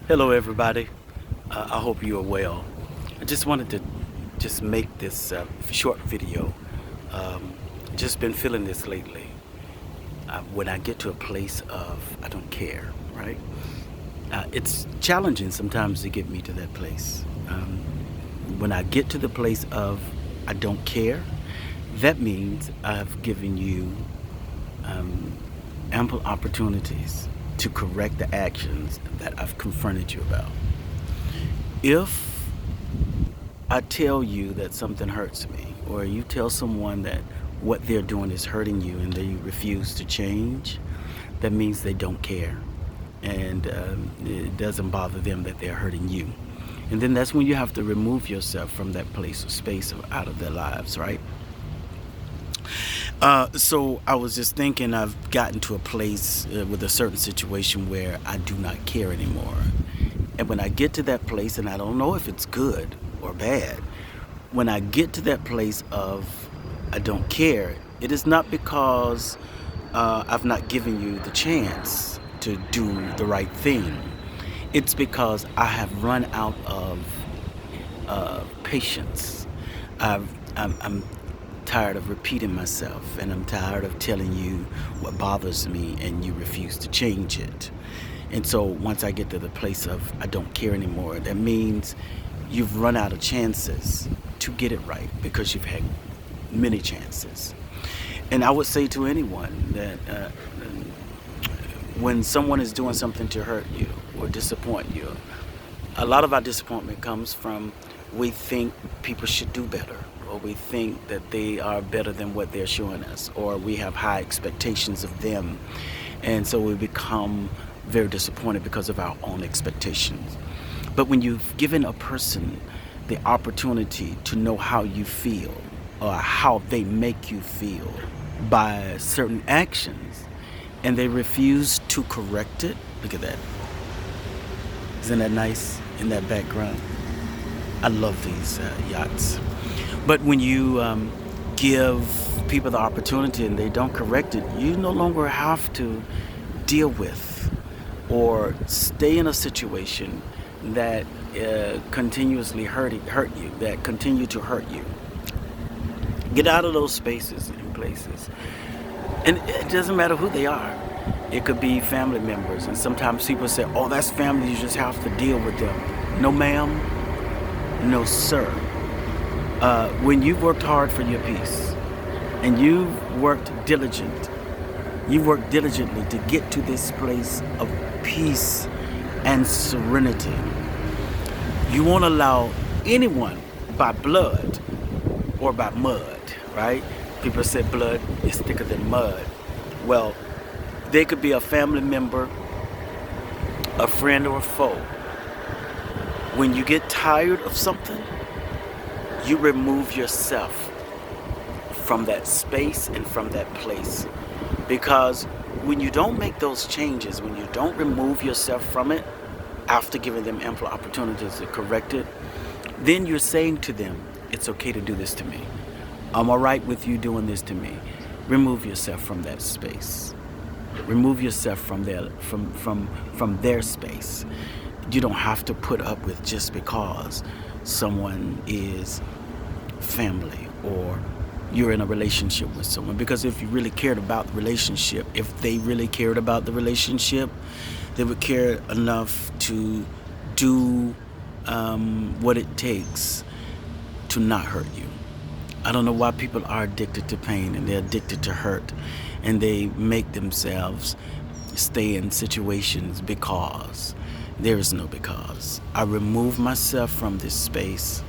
Hello, everybody. I hope you are well. I just wanted to make this short video. Um, just been feeling this lately. When I get to a place of I don't care, right? It's challenging sometimes to get me to that place. When I get to the place of I don't care, that means I've given you um, ample opportunities to correct the actions that I've confronted you about. If I tell you that something hurts me, or you tell someone that what they're doing is hurting you and they refuse to change, that means they don't care. And it doesn't bother them that they're hurting you. And then that's when you have to remove yourself from that place or space or out of their lives, right? So I was just thinking I've gotten to a place with a certain situation where I do not care anymore. And when I get to that place, and I don't know if it's good or bad, when I get to that place of I don't care, it is not because I've not given you the chance to do the right thing. It's because I have run out of patience. I'm tired of repeating myself, and I'm tired of telling you what bothers me and you refuse to change it. And so once I get to the place of I don't care anymore, that means you've run out of chances to get it right because you've had many chances. And I would say to anyone that when someone is doing something to hurt you or disappoint you, a lot of our disappointment comes from we think people should do better, or we think that they are better than what they're showing us, or we have high expectations of them. And so we become very disappointed because of our own expectations. But when you've given a person the opportunity to know how you feel or how they make you feel by certain actions, and they refuse to correct it, look at that. Isn't that nice in that background? I love these yachts. But when you give people the opportunity and they don't correct it, you no longer have to deal with or stay in a situation that continuously hurt you, that continue to hurt you. Get out of those spaces and places. And it doesn't matter who they are. It could be family members. And sometimes people say, oh, that's family, you just have to deal with them. No, ma'am. No, sir. When you've worked hard for your peace and you've worked diligently to get to this place of peace and serenity, you won't allow anyone by blood or by mud, right? People say blood is thicker than mud. Well, they could be a family member, a friend, or a foe. When you get tired of something, you remove yourself from that space and from that place. Because when you don't make those changes, when you don't remove yourself from it, after giving them ample opportunities to correct it, then you're saying to them, it's okay to do this to me. I'm all right with you doing this to me. Remove yourself from that space. Remove yourself from their space. You don't have to put up with just because someone is family or you're in a relationship with someone. Because if you really cared about the relationship, if they really cared about the relationship, they would care enough to do what it takes to not hurt you. I don't know why people are addicted to pain and they're addicted to hurt, and they make themselves stay in situations because there is no because. I remove myself from this space.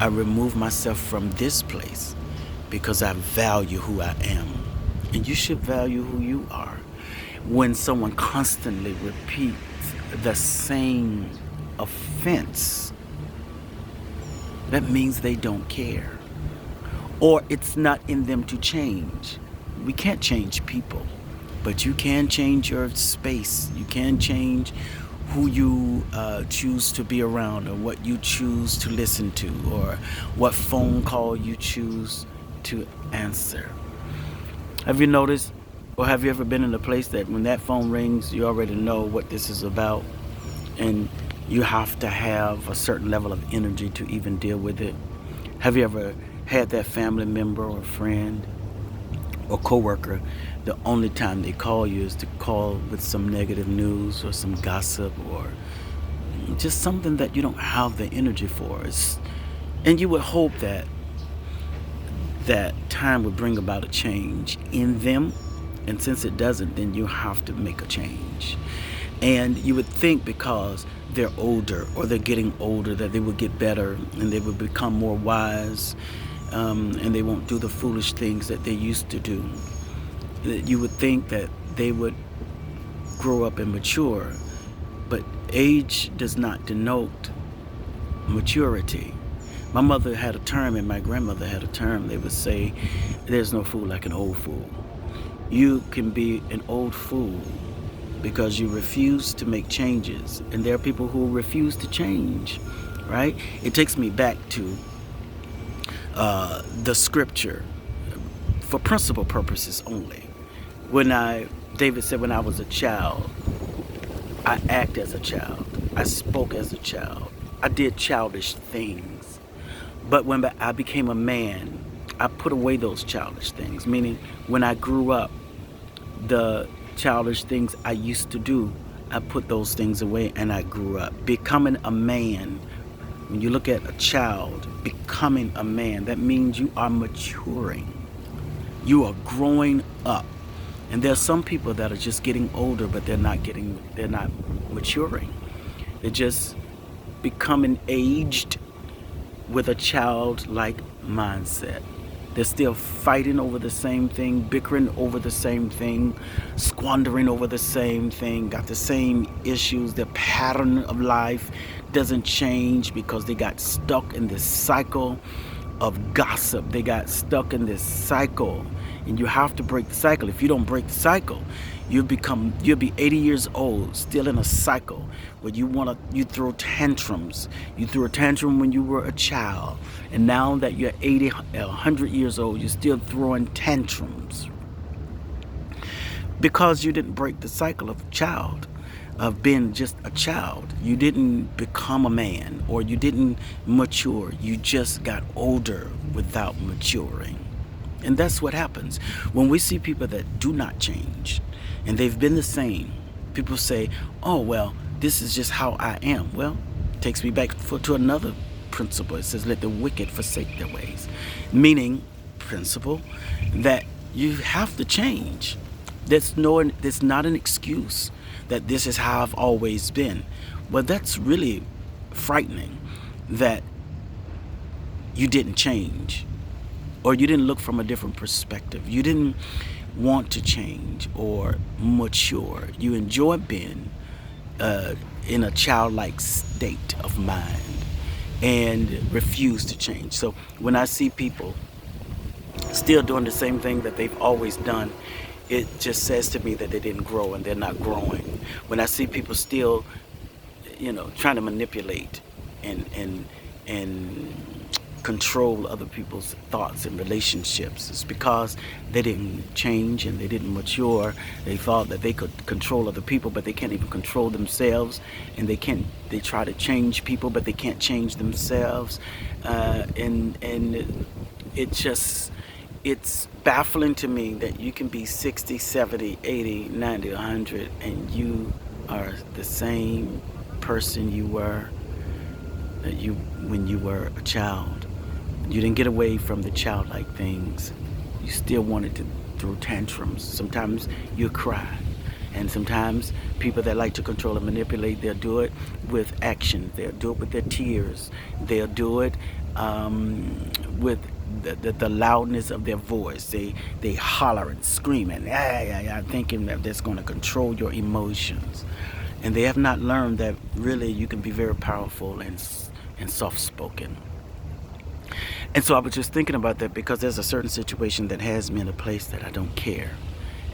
I remove myself from this place because I value who I am. And you should value who you are. When someone constantly repeats the same offense, that means they don't care. Or it's not in them to change. We can't change people, but you can change your space. You can change who you choose to be around, or what you choose to listen to, or what phone call you choose to answer. Have you noticed, or have you ever been in a place that when that phone rings, you already know what this is about? and you have to have a certain level of energy to even deal with it. Have you ever had that family member or friend or coworker, the only time they call you is to call with some negative news or some gossip or just something that you don't have the energy for? And you would hope that that time would bring about a change in them. And since it doesn't, then you have to make a change. And you would think because they're older or they're getting older that they would get better and they would become more wise, and they won't do the foolish things that they used to do. That you would think that they would grow up and mature, but age does not denote maturity. My mother had a term and my grandmother had a term. They would say, there's no fool like an old fool. You can be an old fool because you refuse to make changes. And there are people who refuse to change, right? It takes me back to the scripture for principle purposes only. David said, when I was a child, I act as a child. I spoke as a child. I did childish things. But when I became a man, I put away those childish things. Meaning, when I grew up, the childish things I used to do, I put those things away and I grew up. Becoming a man, when you look at a child becoming a man, that means you are maturing. You are growing up. And there's some people that are just getting older, but they're not maturing. They're just becoming aged with a childlike mindset. They're still fighting over the same thing, bickering over the same thing, squandering over the same thing, got the same issues. Their pattern of life doesn't change because they got stuck in this cycle of gossip. They got stuck in this cycle, and you have to break the cycle. If you don't break the cycle, you'll be 80 years old, still in a cycle where you throw tantrums. You threw a tantrum when you were a child, and now that you're 80, 100 years old, you're still throwing tantrums because you didn't break the cycle of being just a child. You didn't become a man, or you didn't mature. You just got older without maturing. And that's what happens when we see people that do not change and they've been the same. People say, oh, well, this is just how I am. Well, it takes me back to another principle. It says, let the wicked forsake their ways. Meaning, principle, that you have to change. There's not an excuse that this is how I've always been. Well, that's really frightening, that you didn't change, or you didn't look from a different perspective. You didn't want to change or mature. You enjoy being in a childlike state of mind and refuse to change. So when I see people still doing the same thing that they've always done, it just says to me that they didn't grow and they're not growing. When I see people still, trying to manipulate and control other people's thoughts and relationships, it's because they didn't change and they didn't mature. They thought that they could control other people, but they can't even control themselves. And they try to change people, but they can't change themselves. And it's baffling to me that you can be 60, 70, 80, 90, 100, and you are the same person you were when you were a child. You didn't get away from the childlike things. You still wanted to throw tantrums. Sometimes you cry. And sometimes people that like to control and manipulate, they'll do it with action. They'll do it with their tears. They'll do it with the loudness of their voice. They holler and scream and thinking that that's going to control your emotions. And they have not learned that really you can be very powerful and soft-spoken. And so I was just thinking about that because there's a certain situation that has me in a place that I don't care.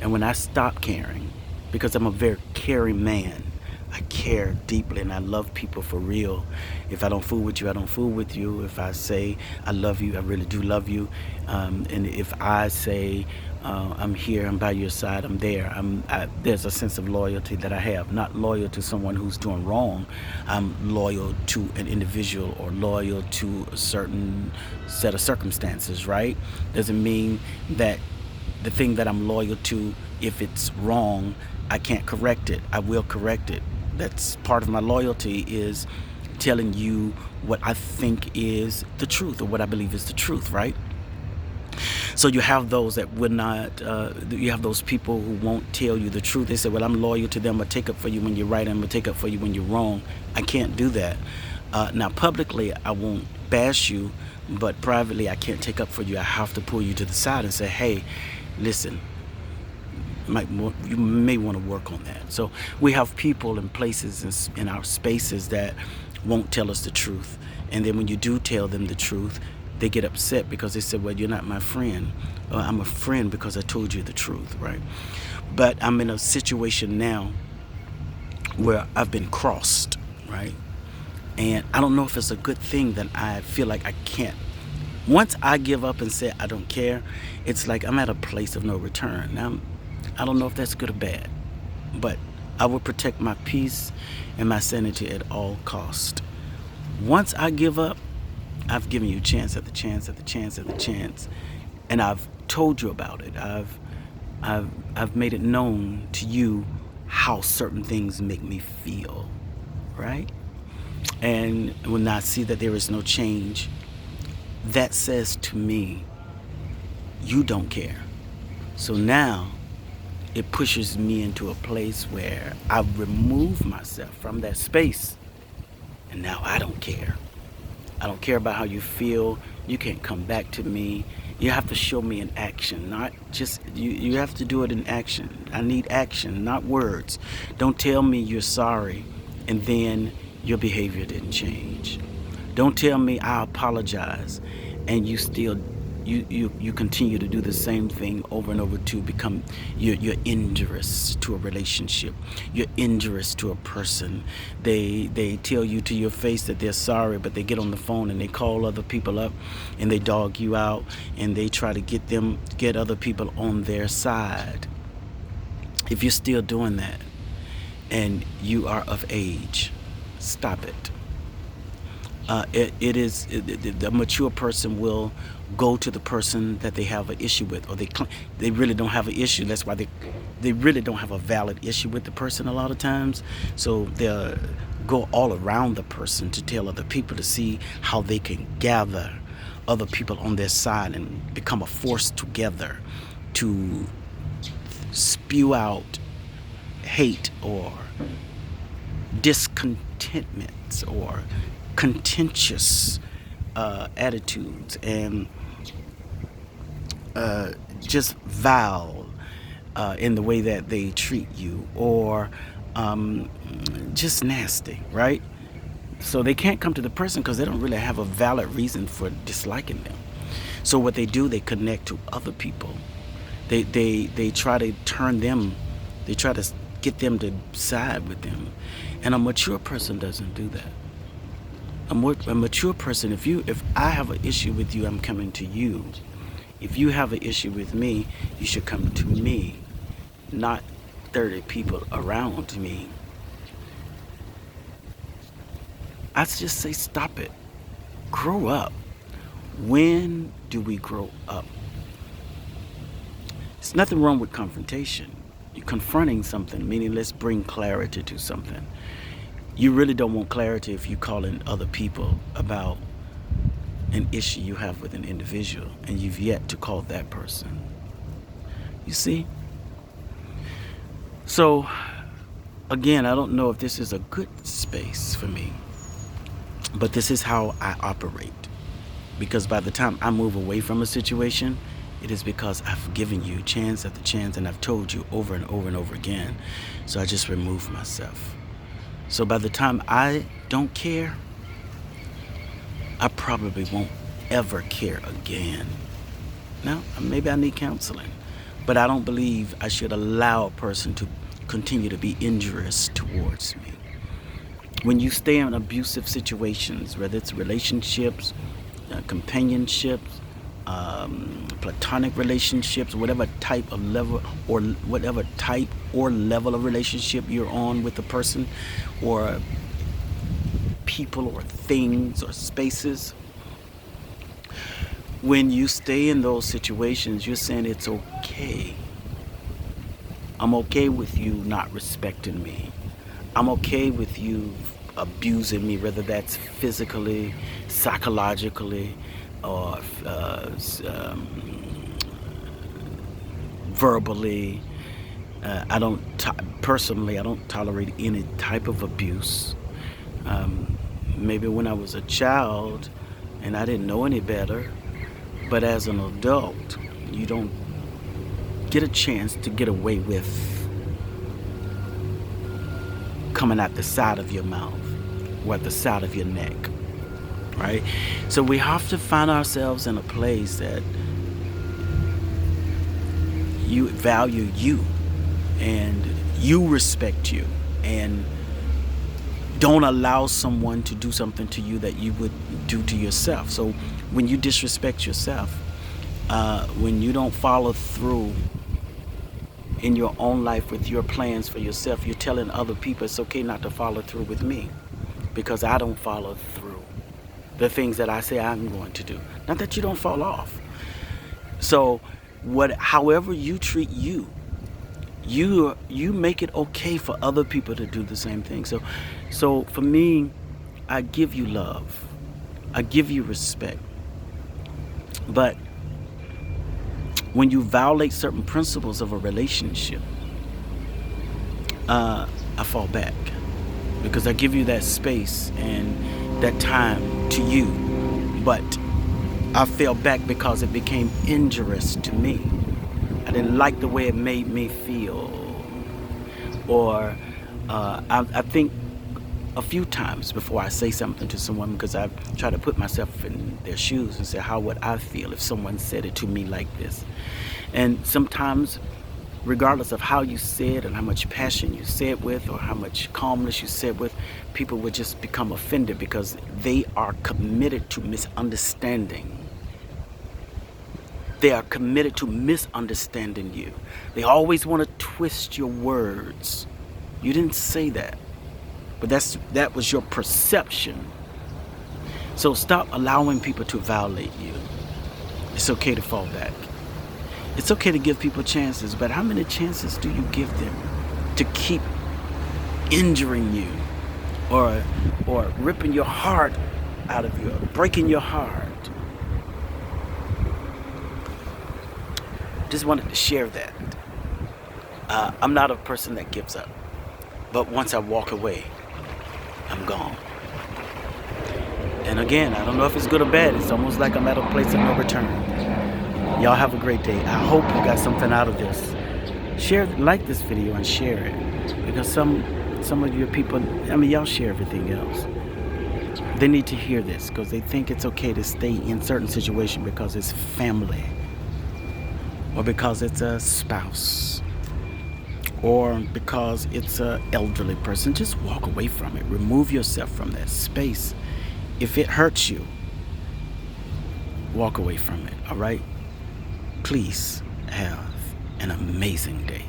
And when I stop caring, because I'm a very caring man, I care deeply and I love people for real. If I don't fool with you, I don't fool with you. If I say I love you, I really do love you. And if I say I'm here. I'm by your side. I'm there. There's a sense of loyalty that I have. Not loyal to someone who's doing wrong. I'm loyal to an individual or loyal to a certain set of circumstances. Right? Doesn't mean that the thing that I'm loyal to, if it's wrong, I can't correct it. I will correct it. That's part of my loyalty, is telling you what I think is the truth, or what I believe is the truth, right? So you have those that would not, you have those people who won't tell you the truth. They say, well, I'm loyal to them. I'll take up for you when you're right, and I'm going to take up for you when you're wrong. I can't do that. Now, publicly, I won't bash you, but privately, I can't take up for you. I have to pull you to the side and say, hey, listen, you may want to work on that. So we have people and places in our spaces that won't tell us the truth. And then when you do tell them the truth, they get upset because they said, well, you're not my friend. I'm a friend because I told you the truth, right? But I'm in a situation now where I've been crossed, right? And I don't know if it's a good thing that I feel like I can't. Once I give up and say I don't care, it's like I'm at a place of no return. Now, I don't know if that's good or bad, but I will protect my peace and my sanity at all cost. Once I give up, I've given you chance after chance after chance after chance, and I've told you about it. I've made it known to you how certain things make me feel, right? And when I see that there is no change, that says to me, you don't care. So now it pushes me into a place where I've removed myself from that space, and now I don't care. I don't care about how you feel. You can't come back to me. You have to show me in action, not just, you have to do it in action. I need action, not words. Don't tell me you're sorry and then your behavior didn't change. Don't tell me I apologize and you still you continue to do the same thing over and over to become, you're injurious to a relationship. You're injurious to a person. They tell you to your face that they're sorry, but they get on the phone and they call other people up and they dog you out and they try to get other people on their side. If you're still doing that and you are of age, stop it. The mature person will go to the person that they have an issue with, or they really don't have an issue. That's why they really don't have a valid issue with the person a lot of times. So they'll go all around the person to tell other people to see how they can gather other people on their side and become a force together to spew out hate or discontentments or contentious attitudes and just vile in the way that they treat you, or just nasty, right? So they can't come to the person because they don't really have a valid reason for disliking them. So what they do, they connect to other people. They try to turn them, they try to get them to side with them. And a mature person doesn't do that. A mature person, if I have an issue with you, I'm coming to you. If you have an issue with me, you should come to me, not 30 people around me. I just say, stop it. Grow up. When do we grow up? There's nothing wrong with confrontation. You're confronting something, meaning let's bring clarity to something. You really don't want clarity if you're calling other people about an issue you have with an individual and you've yet to call that person. You see? So, again, I don't know if this is a good space for me, but this is how I operate. Because by the time I move away from a situation, it is because I've given you chance after chance and I've told you over and over and over again. So I just remove myself. So by the time I don't care, I probably won't ever care again. Now, maybe I need counseling, but I don't believe I should allow a person to continue to be injurious towards me. When you stay in abusive situations, whether it's relationships, companionships, platonic relationships, whatever type of level of relationship you're on with a person, or people, or things, or spaces. When you stay in those situations, you're saying it's okay. I'm okay with you not respecting me. I'm okay with you abusing me, whether that's physically, psychologically, or verbally. Personally, I don't tolerate any type of abuse. Maybe when I was a child and I didn't know any better, but as an adult, you don't get a chance to get away with coming out the side of your mouth or at the side of your neck, right? So we have to find ourselves in a place that you value you and you respect you, and don't allow someone to do something to you that you would do to yourself. So when you disrespect yourself, when you don't follow through in your own life with your plans for yourself, you're telling other people it's okay not to follow through with me because I don't follow through the things that I say I'm going to do. Not that you don't fall off. So however you treat you, you make it okay for other people to do the same thing. So for me, I give you love, I give you respect, but when you violate certain principles of a relationship, I fall back because I give you that space and that time to you, but I fell back because it became injurious to me. I didn't like the way it made me feel. Or I think a few times before I say something to someone, because I try to put myself in their shoes and say, how would I feel if someone said it to me like this? And sometimes, regardless of how you said and how much passion you said with, or how much calmness you said with, people would just become offended because they are committed to misunderstanding. They are committed to misunderstanding you. They always want to twist your words. You didn't say that, but that was your perception. So stop allowing people to violate you. It's okay to fall back. It's okay to give people chances, but how many chances do you give them to keep injuring you, or ripping your heart out of you, or breaking your heart? Just wanted to share that. I'm not a person that gives up, but once I walk away, I'm gone. And again, I don't know if it's good or bad. It's almost like I'm at a place of no return. Y'all have a great day. I hope you got something out of this. Like this video and share it, because some of your people, y'all share everything else. They need to hear this because they think it's okay to stay in certain situations because it's family, or because it's a spouse, or because it's an elderly person. Just walk away from it. Remove yourself from that space. If it hurts you, walk away from it, all right? Please have an amazing day.